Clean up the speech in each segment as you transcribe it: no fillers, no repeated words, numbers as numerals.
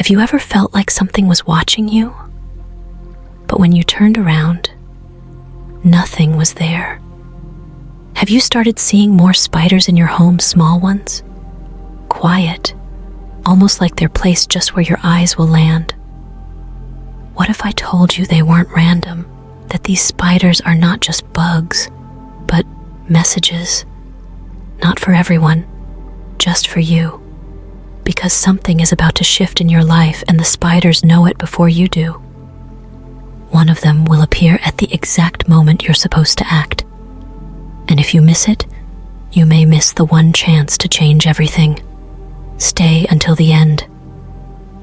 Have you ever felt like something was watching you? But when you turned around, nothing was there. Have you started seeing more spiders in your home, small ones? Quiet, almost like they're placed just where your eyes will land. What if I told you they weren't random, that these spiders are not just bugs, but messages? Not for everyone, just for you. Because something is about to shift in your life and the spiders know it before you do. One of them will appear at the exact moment you're supposed to act. And if you miss it, you may miss the one chance to change everything. Stay until the end.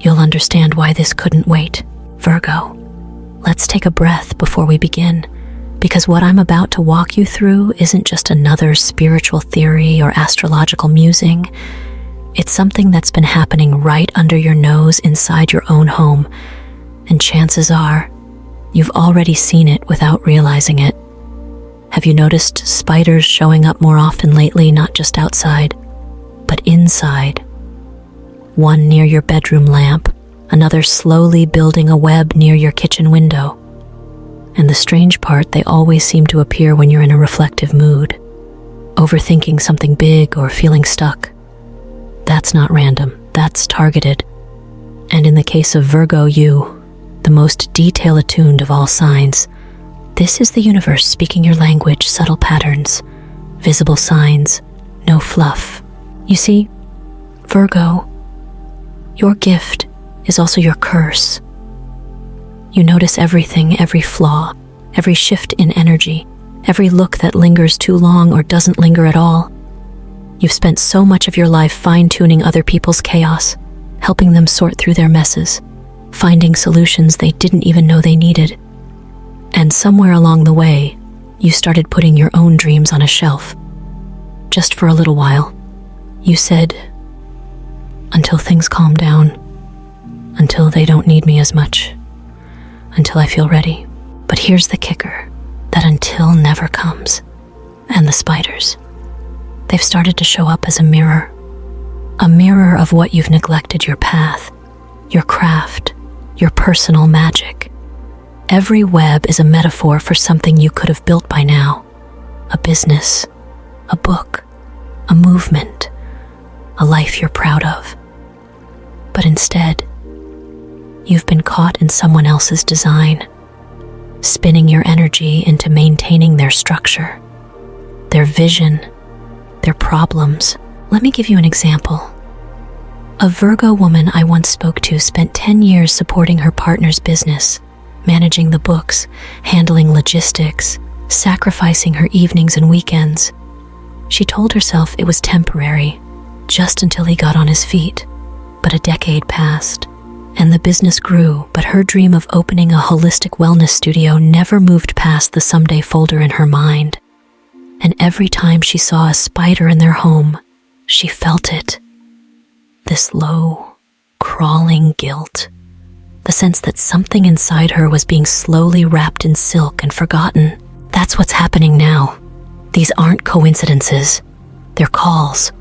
You'll understand why this couldn't wait. Virgo, let's take a breath before we begin, because what I'm about to walk you through isn't just another spiritual theory or astrological musing. It's something that's been happening right under your nose inside your own home, and chances are, you've already seen it without realizing it. Have you noticed spiders showing up more often lately, not just outside, but inside? One near your bedroom lamp, another slowly building a web near your kitchen window. And the strange part, they always seem to appear when you're in a reflective mood, overthinking something big or feeling stuck. That's not random, that's targeted. And in the case of Virgo, you, the most detail-attuned of all signs, this is the universe speaking your language, subtle patterns, visible signs, no fluff. You see, Virgo, your gift is also your curse. You notice everything, every flaw, every shift in energy, every look that lingers too long or doesn't linger at all. You've spent so much of your life fine-tuning other people's chaos, helping them sort through their messes, finding solutions they didn't even know they needed. And somewhere along the way, you started putting your own dreams on a shelf. Just for a little while. You said, until things calm down, until they don't need me as much, until I feel ready. But here's the kicker, that until never comes. And the spiders, they've started to show up as a mirror of what you've neglected, your path, your craft, your personal magic. Every web is a metaphor for something you could have built by now. A business, a book, a movement, a life you're proud of. But instead, you've been caught in someone else's design, spinning your energy into maintaining their structure, their vision, their problems. Let me give you an example. A Virgo woman I once spoke to spent 10 years supporting her partner's business, managing the books, handling logistics, sacrificing her evenings and weekends. She told herself it was temporary, just until he got on his feet. But a decade passed, and the business grew, but her dream of opening a holistic wellness studio never moved past the someday folder in her mind. And every time she saw a spider in their home, she felt it. This low, crawling guilt. The sense that something inside her was being slowly wrapped in silk and forgotten. That's what's happening now. These aren't coincidences. They're calls.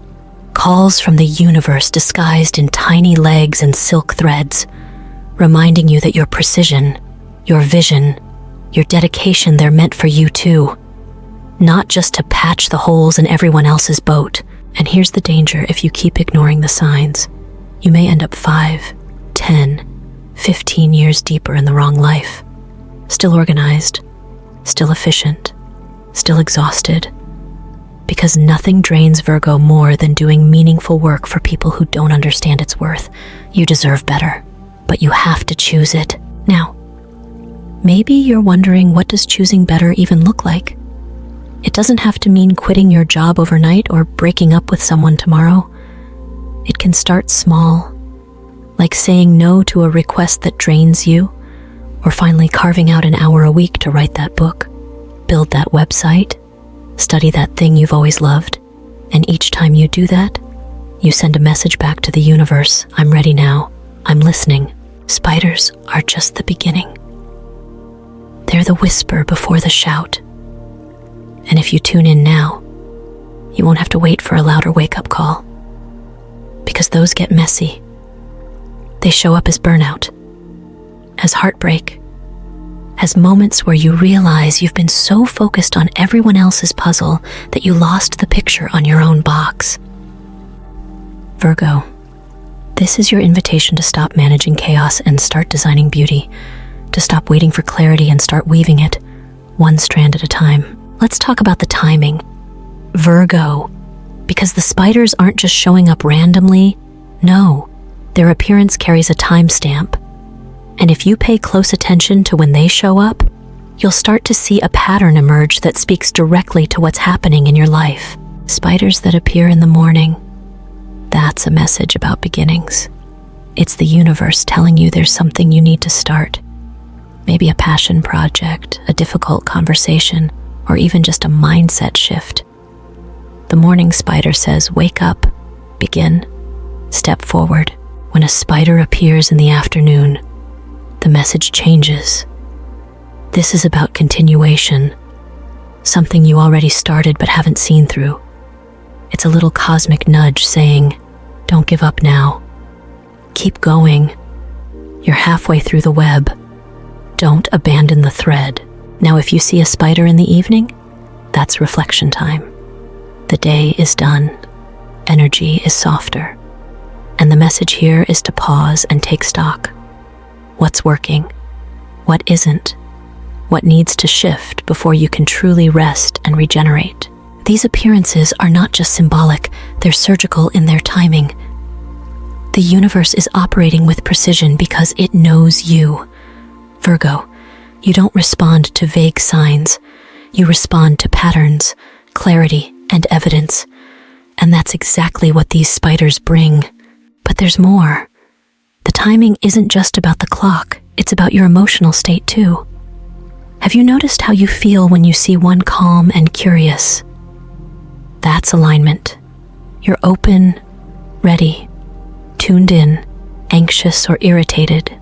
Calls from the universe disguised in tiny legs and silk threads, reminding you that your precision, your vision, your dedication, they're meant for you too. Not just to patch the holes in everyone else's boat. And here's the danger: if you keep ignoring the signs, you may end up 5, 10, 15 years deeper in the wrong life. Still organized, still efficient, still exhausted. Because nothing drains Virgo more than doing meaningful work for people who don't understand its worth. You deserve better, but you have to choose it. Now, maybe you're wondering, what does choosing better even look like? It doesn't have to mean quitting your job overnight or breaking up with someone tomorrow. It can start small, like saying no to a request that drains you, or finally carving out an hour a week to write that book, build that website, study that thing you've always loved. And each time you do that, you send a message back to the universe: I'm ready now, I'm listening. Spiders are just the beginning. They're the whisper before the shout. And if you tune in now, you won't have to wait for a louder wake-up call. Because those get messy. They show up as burnout, as heartbreak, as moments where you realize you've been so focused on everyone else's puzzle that you lost the picture on your own box. Virgo, this is your invitation to stop managing chaos and start designing beauty, to stop waiting for clarity and start weaving it, one strand at a time. Let's talk about the timing. Virgo, because the spiders aren't just showing up randomly. No, their appearance carries a timestamp. And if you pay close attention to when they show up, you'll start to see a pattern emerge that speaks directly to what's happening in your life. Spiders that appear in the morning, that's a message about beginnings. It's the universe telling you there's something you need to start. Maybe a passion project, a difficult conversation, or even just a mindset shift. The morning spider says, wake up, begin, step forward. When a spider appears in the afternoon, the message changes. This is about continuation, something you already started but haven't seen through. It's a little cosmic nudge saying, don't give up now. Keep going. You're halfway through the web. Don't abandon the thread. Now, if you see a spider in the evening, that's reflection time. The day is done. Energy is softer. And the message here is to pause and take stock. What's working? What isn't? What needs to shift before you can truly rest and regenerate? These appearances are not just symbolic, they're surgical in their timing. The universe is operating with precision because it knows you. Virgo, you don't respond to vague signs. You respond to patterns, clarity, and evidence. And that's exactly what these spiders bring. But there's more. The timing isn't just about the clock, it's about your emotional state too. Have you noticed how you feel when you see one calm and curious? That's alignment. You're open, ready, tuned in, anxious or irritated.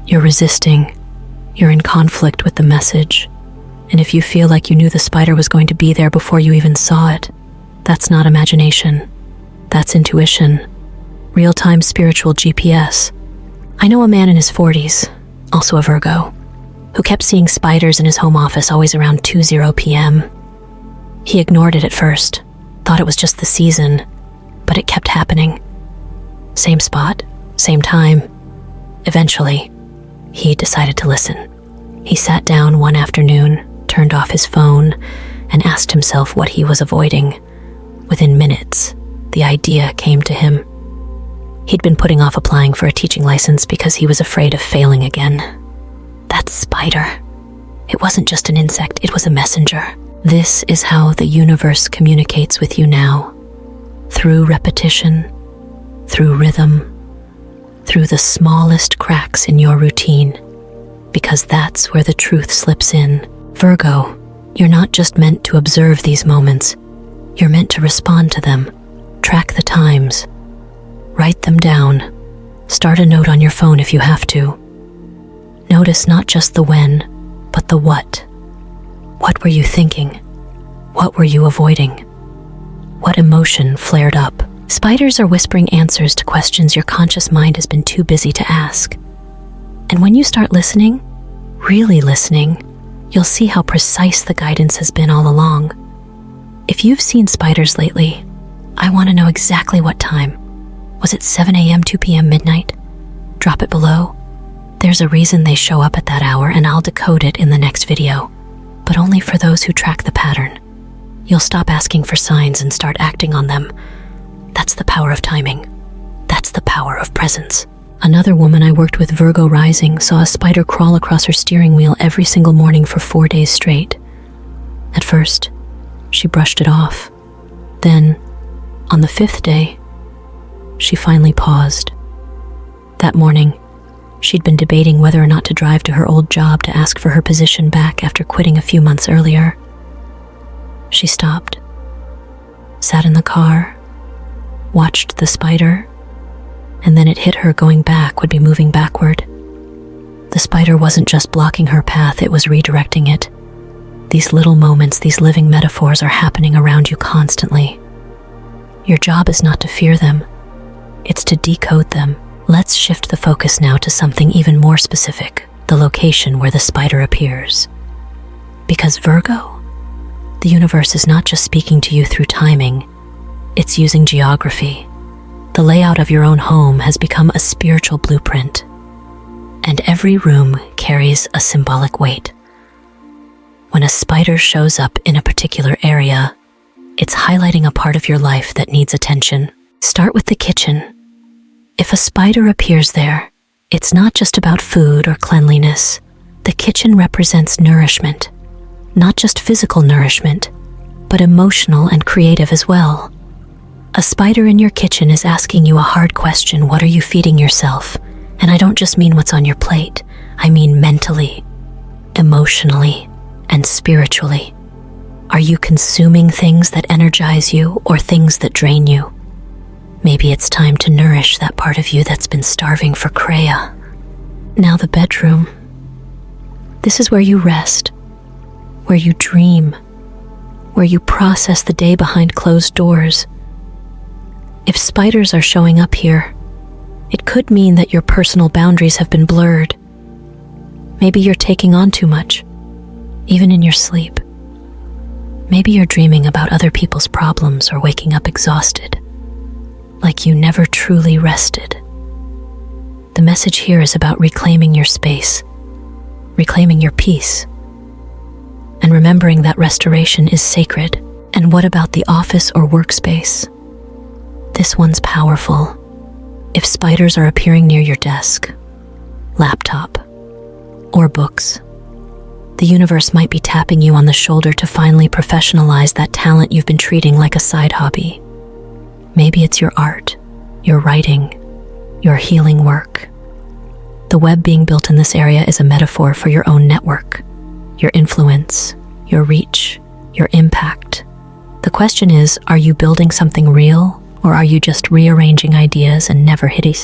You're resisting. You're in conflict with the message. And if you feel like you knew the spider was going to be there before you even saw it, that's not imagination. That's intuition. Real-time spiritual GPS. I know a man in his 40s, also a Virgo, who kept seeing spiders in his home office always around 2:00 p.m. He ignored it at first, thought it was just the season, but it kept happening. Same spot, same time. Eventually, he decided to listen. He sat down one afternoon, turned off his phone, and asked himself what he was avoiding. Within minutes, the idea came to him. He'd been putting off applying for a teaching license because he was afraid of failing again. That spider. It wasn't just an insect, it was a messenger. This is how the universe communicates with you now. Through repetition, through rhythm, through the smallest cracks in your routine. Because that's where the truth slips in. Virgo, you're not just meant to observe these moments. You're meant to respond to them. Track the times. Write them down. Start a note on your phone if you have to. Notice not just the when, but the what. What were you thinking? What were you avoiding? What emotion flared up? Spiders are whispering answers to questions your conscious mind has been too busy to ask. And when you start listening, really listening, you'll see how precise the guidance has been all along. If you've seen spiders lately, I want to know exactly what time. Was it 7 a.m., 2 p.m., midnight? Drop it below. There's a reason they show up at that hour, and I'll decode it in the next video. But only for those who track the pattern. You'll stop asking for signs and start acting on them. That's the power of timing. That's the power of presence. Another woman I worked with, Virgo rising, saw a spider crawl across her steering wheel every single morning for 4 days straight. At first, she brushed it off. Then, on the 5th day, she finally paused. That morning, she'd been debating whether or not to drive to her old job to ask for her position back after quitting a few months earlier. She stopped, sat in the car, watched the spider, and then it hit her going back would be moving backward. The spider wasn't just blocking her path, it was redirecting it. These little moments, these living metaphors are happening around you constantly. Your job is not to fear them, it's to decode them. Let's shift the focus now to something even more specific, the location where the spider appears. Because Virgo, the universe is not just speaking to you through timing, it's using geography. The layout of your own home has become a spiritual blueprint, and every room carries a symbolic weight. When a spider shows up in a particular area, it's highlighting a part of your life that needs attention. Start with the kitchen. If a spider appears there, it's not just about food or cleanliness. The kitchen represents nourishment, not just physical nourishment, but emotional and creative as well. A spider in your kitchen is asking you a hard question: what are you feeding yourself? And I don't just mean what's on your plate, I mean mentally, emotionally, and spiritually. Are you consuming things that energize you or things that drain you? Maybe it's time to nourish that part of you that's been starving for Kreia. Now the bedroom. This is where you rest, where you dream, where you process the day behind closed doors. If spiders are showing up here, it could mean that your personal boundaries have been blurred. Maybe you're taking on too much, even in your sleep. Maybe you're dreaming about other people's problems or waking up exhausted, like you never truly rested. The message here is about reclaiming your space, reclaiming your peace, and remembering that restoration is sacred. And what about the office or workspace? This one's powerful. If spiders are appearing near your desk, laptop, or books, the universe might be tapping you on the shoulder to finally professionalize that talent you've been treating like a side hobby. Maybe it's your art, your writing, your healing work. The web being built in this area is a metaphor for your own network, your influence, your reach, your impact. The question is, are you building something real, or are you just rearranging ideas and never hitting?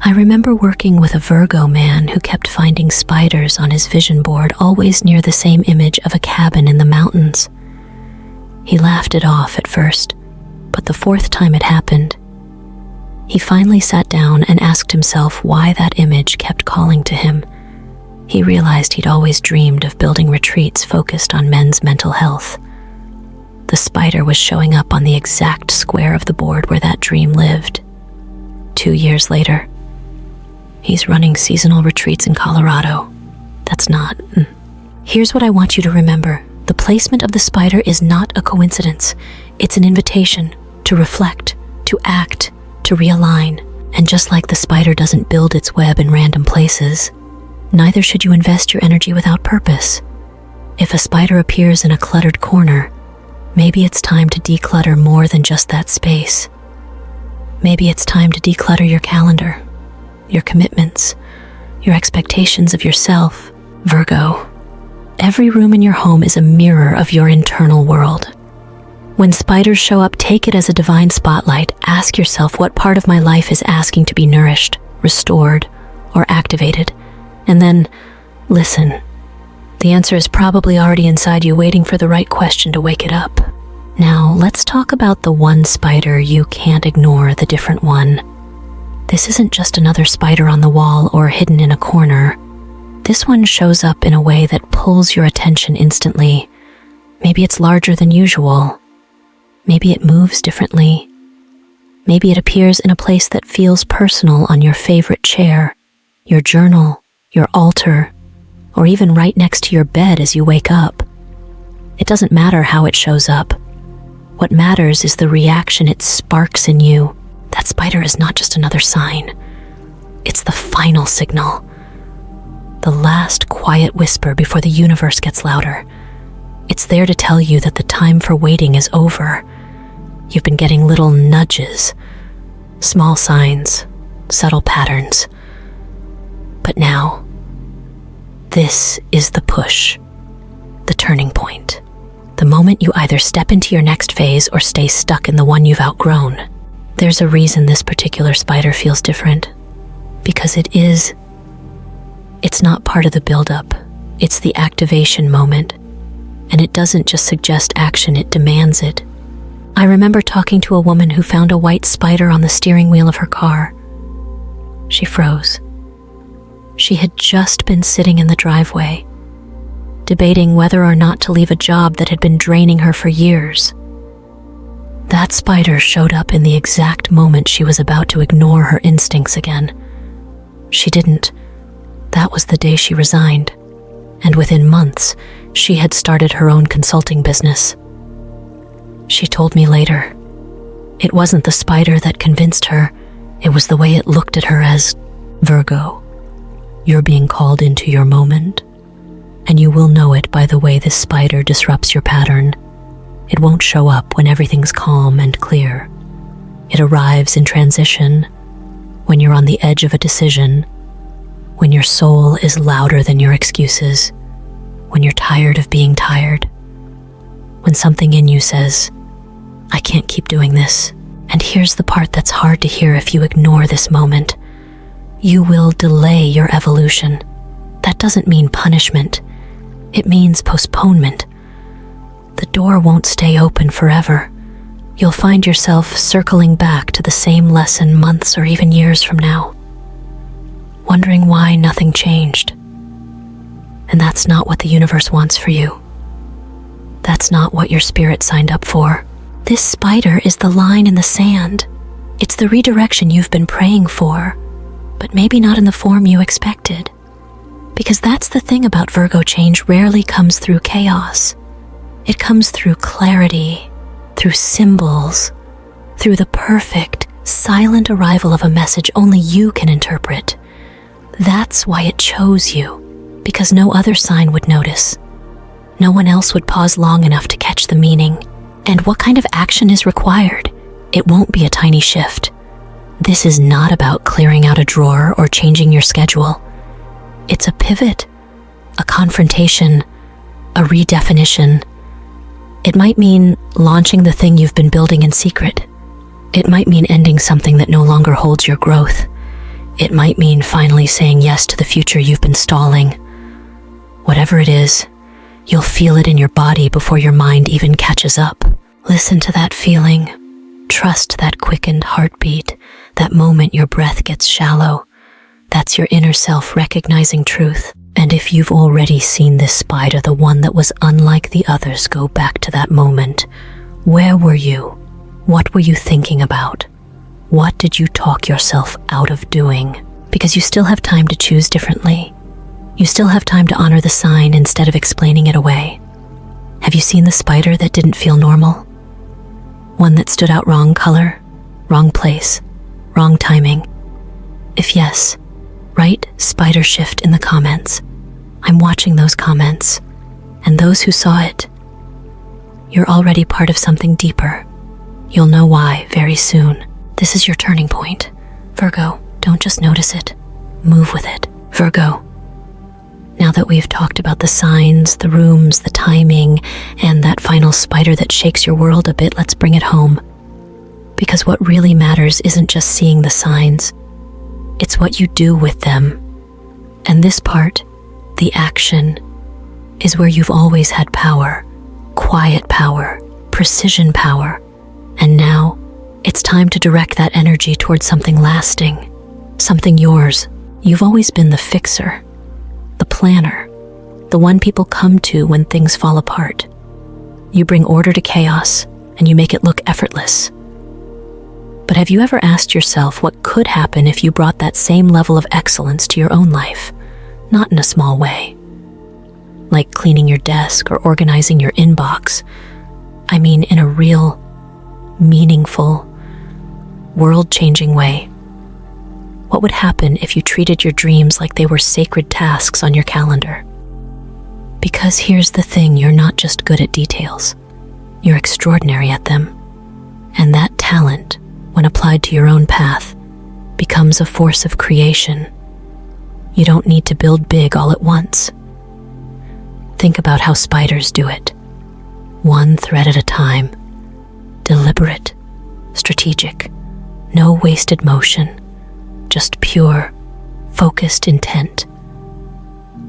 I remember working with a Virgo man who kept finding spiders on his vision board, always near the same image of a cabin in the mountains. He laughed it off at first, but the fourth time it happened, he finally sat down and asked himself why that image kept calling to him. He realized he'd always dreamed of building retreats focused on men's mental health. The spider was showing up on the exact square of the board where that dream lived. 2 years later, he's running seasonal retreats in Colorado. That's not. Here's what I want you to remember. The placement of the spider is not a coincidence. It's an invitation to reflect, to act, to realign. And just like the spider doesn't build its web in random places, neither should you invest your energy without purpose. If a spider appears in a cluttered corner, maybe it's time to declutter more than just that space. Maybe it's time to declutter your calendar, your commitments, your expectations of yourself. Virgo, every room in your home is a mirror of your internal world. When spiders show up, take it as a divine spotlight. Ask yourself, what part of my life is asking to be nourished, restored, or activated? And then, listen. The answer is probably already inside you, waiting for the right question to wake it up. Now, let's talk about the one spider you can't ignore, the different one. This isn't just another spider on the wall or hidden in a corner. This one shows up in a way that pulls your attention instantly. Maybe it's larger than usual. Maybe it moves differently. Maybe it appears in a place that feels personal, on your favorite chair, your journal, your altar, or even right next to your bed as you wake up. It doesn't matter how it shows up. What matters is the reaction it sparks in you. That spider is not just another sign. It's the final signal. The last quiet whisper before the universe gets louder. It's there to tell you that the time for waiting is over. You've been getting little nudges, small signs, subtle patterns. But now, this is the push, the turning point. The moment you either step into your next phase or stay stuck in the one you've outgrown. There's a reason this particular spider feels different. Because it's not part of the buildup. It's the activation moment. And it doesn't just suggest action, it demands it. I remember talking to a woman who found a white spider on the steering wheel of her car. She froze. She had just been sitting in the driveway, debating whether or not to leave a job that had been draining her for years. That spider showed up in the exact moment she was about to ignore her instincts again. She didn't. That was the day she resigned, and within months, she had started her own consulting business. She told me later, it wasn't the spider that convinced her, it was the way it looked at her as, Virgo, you're being called into your moment, and you will know it by the way this spider disrupts your pattern. It won't show up when everything's calm and clear. It arrives in transition, when you're on the edge of a decision, when your soul is louder than your excuses, when you're tired of being tired, when something in you says, I can't keep doing this. And here's the part that's hard to hear if you ignore this moment. You will delay your evolution. That doesn't mean punishment. It means postponement. The door won't stay open forever. You'll find yourself circling back to the same lesson months or even years from now, wondering why nothing changed. And that's not what the universe wants for you. That's not what your spirit signed up for. This spider is the line in the sand. It's the redirection you've been praying for, but maybe not in the form you expected. Because that's the thing about Virgo change rarely comes through chaos. It comes through clarity, through symbols, through the perfect, silent arrival of a message only you can interpret. That's why it chose you, because no other sign would notice. No one else would pause long enough to catch the meaning. And what kind of action is required? It won't be a tiny shift. This is not about clearing out a drawer or changing your schedule. It's a pivot, a confrontation, a redefinition. It might mean launching the thing you've been building in secret. It might mean ending something that no longer holds your growth. It might mean finally saying yes to the future you've been stalling. Whatever it is, you'll feel it in your body before your mind even catches up. Listen to that feeling. Trust that quickened heartbeat, that moment your breath gets shallow. That's your inner self recognizing truth. And if you've already seen this spider, the one that was unlike the others, go back to that moment. Where were you? What were you thinking about? What did you talk yourself out of doing? Because you still have time to choose differently. You still have time to honor the sign instead of explaining it away. Have you seen the spider that didn't feel normal? One that stood out wrong color, wrong place, wrong timing? If yes, write spider shift in the comments. I'm watching those comments, and those who saw it. You're already part of something deeper. You'll know why very soon. This is your turning point. Virgo, don't just notice it. Move with it. Virgo, now that we've talked about the signs, the rooms, the timing, and that final spider that shakes your world a bit, let's bring it home. Because what really matters isn't just seeing the signs. It's what you do with them. And this part, the action, is where you've always had power. Quiet power, precision power. And now, it's time to direct that energy towards something lasting, something yours. You've always been the fixer, the planner, the one people come to when things fall apart. You bring order to chaos, and you make it look effortless. But have you ever asked yourself what could happen if you brought that same level of excellence to your own life? Not in a small way, like cleaning your desk or organizing your inbox. I mean in a real, meaningful, world-changing way. What would happen if you treated your dreams like they were sacred tasks on your calendar? Because here's the thing, you're not just good at details. You're extraordinary at them. And that talent, when applied to your own path, becomes a force of creation. You don't need to build big all at once. Think about how spiders do it. One thread at a time. Deliberate, strategic, no wasted motion, just pure, focused intent.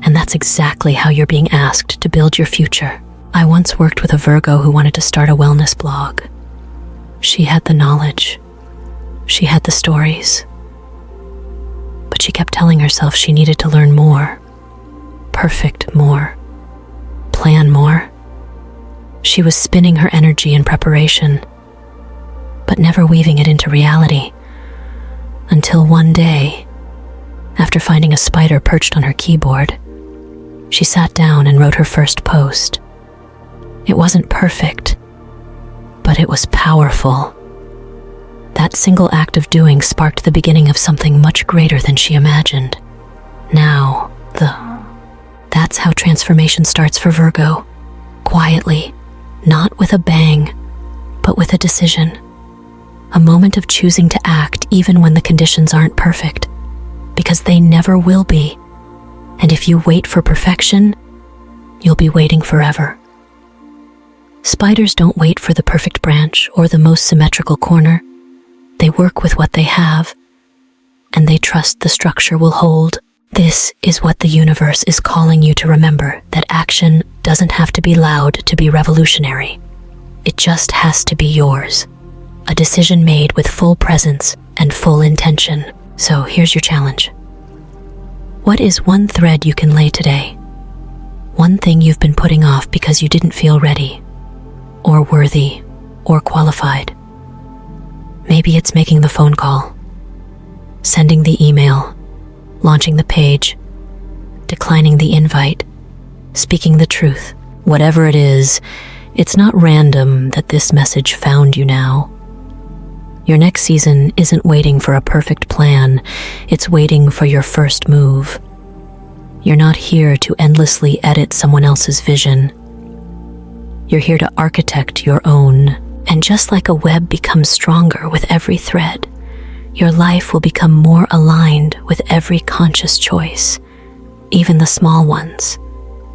And that's exactly how you're being asked to build your future. I once worked with a Virgo who wanted to start a wellness blog. She had the knowledge. She had the stories. But she kept telling herself she needed to learn more, perfect more, plan more. She was spinning her energy in preparation, but never weaving it into reality. Until one day, after finding a spider perched on her keyboard, she sat down and wrote her first post. It wasn't perfect, but it was powerful. That single act of doing sparked the beginning of something much greater than she imagined. That's how transformation starts for Virgo. Quietly, not with a bang, but with a decision. A moment of choosing to act even when the conditions aren't perfect, because they never will be. And if you wait for perfection, you'll be waiting forever. Spiders don't wait for the perfect branch or the most symmetrical corner. They work with what they have, and they trust the structure will hold. This is what the universe is calling you to remember, that action doesn't have to be loud to be revolutionary. It just has to be yours. A decision made with full presence and full intention. So here's your challenge. What is one thread you can lay today? One thing you've been putting off because you didn't feel ready, or worthy, or qualified. Maybe it's making the phone call, sending the email, launching the page, declining the invite, speaking the truth. Whatever it is, it's not random that this message found you now. Your next season isn't waiting for a perfect plan, it's waiting for your first move. You're not here to endlessly edit someone else's vision. You're here to architect your own. And just like a web becomes stronger with every thread, your life will become more aligned with every conscious choice, even the small ones,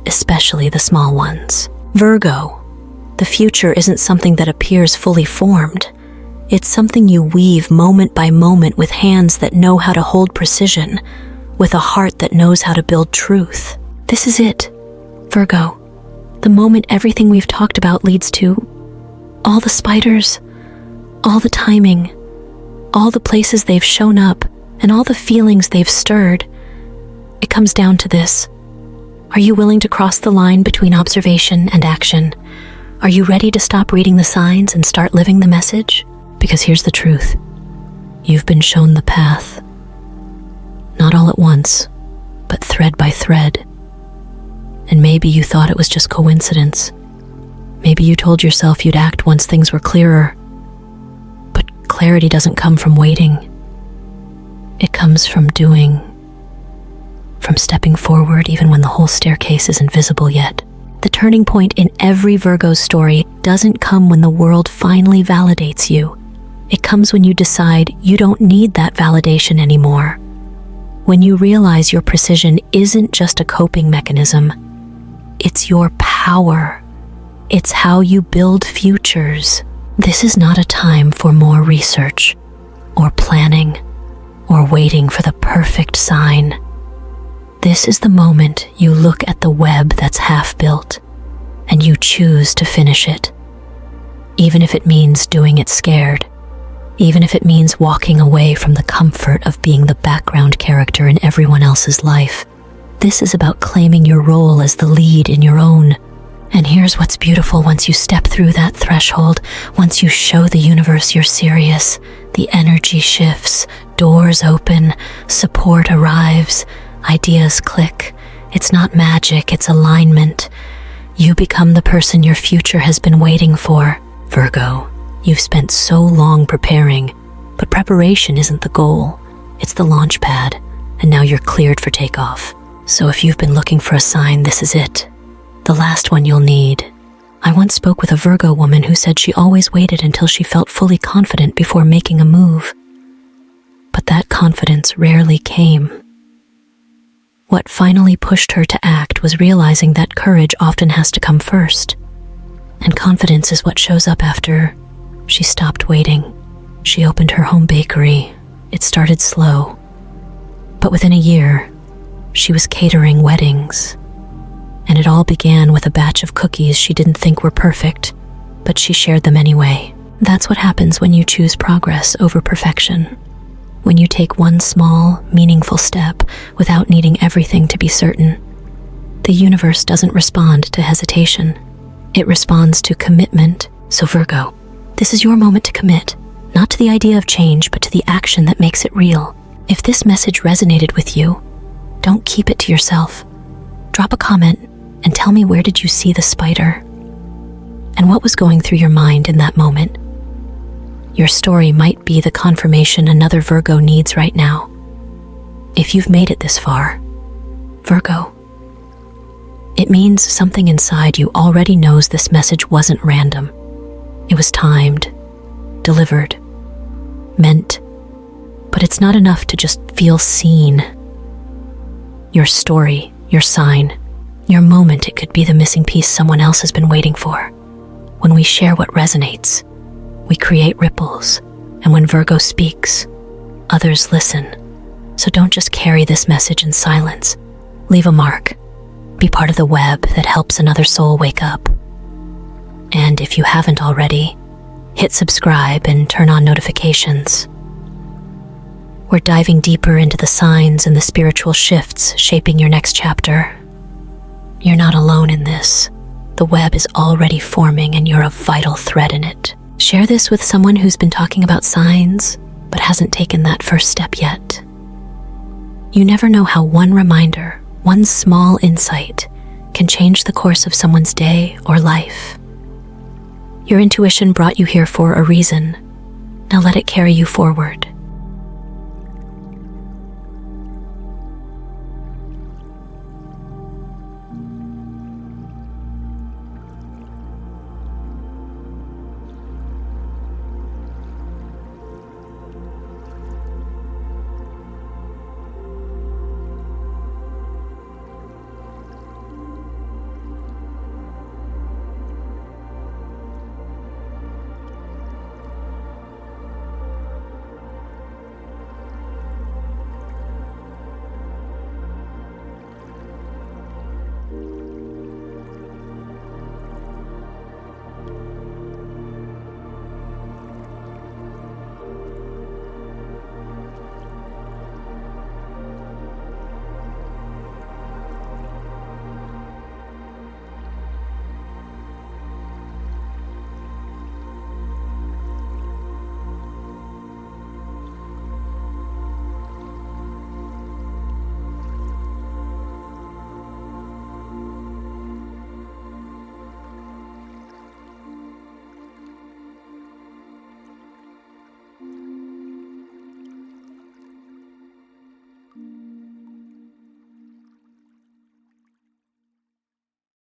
especially the small ones. Virgo, the future isn't something that appears fully formed. It's something you weave moment by moment with hands that know how to hold precision, with a heart that knows how to build truth. This is it, Virgo. The moment everything we've talked about leads to. All the spiders, all the timing, all the places they've shown up, and all the feelings they've stirred. It comes down to this. Are you willing to cross the line between observation and action? Are you ready to stop reading the signs and start living the message? Because here's the truth. You've been shown the path. Not all at once, but thread by thread. And maybe you thought it was just coincidence. Maybe you told yourself you'd act once things were clearer. But clarity doesn't come from waiting. It comes from doing. From stepping forward even when the whole staircase isn't visible yet. The turning point in every Virgo story doesn't come when the world finally validates you. It comes when you decide you don't need that validation anymore. When you realize your precision isn't just a coping mechanism. It's your power. It's how you build futures. This is not a time for more research, or planning, or waiting for the perfect sign. This is the moment you look at the web that's half built, and you choose to finish it. Even if it means doing it scared, even if it means walking away from the comfort of being the background character in everyone else's life. This is about claiming your role as the lead in your own. And here's what's beautiful: once you step through that threshold, once you show the universe you're serious, the energy shifts, doors open, support arrives, ideas click. It's not magic, it's alignment. You become the person your future has been waiting for. Virgo, you've spent so long preparing, but preparation isn't the goal. It's the launch pad, and now you're cleared for takeoff. So if you've been looking for a sign, this is it. The last one you'll need. I once spoke with a Virgo woman who said she always waited until she felt fully confident before making a move. But that confidence rarely came. What finally pushed her to act was realizing that courage often has to come first. And confidence is what shows up after she stopped waiting. She opened her home bakery. It started slow. But within a year, she was catering weddings. And it all began with a batch of cookies she didn't think were perfect, but she shared them anyway. That's what happens when you choose progress over perfection. when you take one small, meaningful step without needing everything to be certain. The universe doesn't respond to hesitation. It responds to commitment. So Virgo, this is your moment to commit, not to the idea of change, but to the action that makes it real. If this message resonated with you, don't keep it to yourself. Drop a comment and tell me, where did you see the spider? And what was going through your mind in that moment? Your story might be the confirmation another Virgo needs right now. If you've made it this far, Virgo, it means something inside you already knows this message wasn't random. It was timed, delivered, meant. But it's not enough to just feel seen. Your story, your sign, your moment, it could be the missing piece someone else has been waiting for. When we share what resonates, we create ripples. And when Virgo speaks, others listen. So don't just carry this message in silence. Leave a mark. Be part of the web that helps another soul wake up. And if you haven't already, hit subscribe and turn on notifications. We're diving deeper into the signs and the spiritual shifts shaping your next chapter. You're not alone in this. The web is already forming and you're a vital thread in it. Share this with someone who's been talking about signs, but hasn't taken that first step yet. You never know how one reminder, one small insight, can change the course of someone's day or life. Your intuition brought you here for a reason. Now let it carry you forward.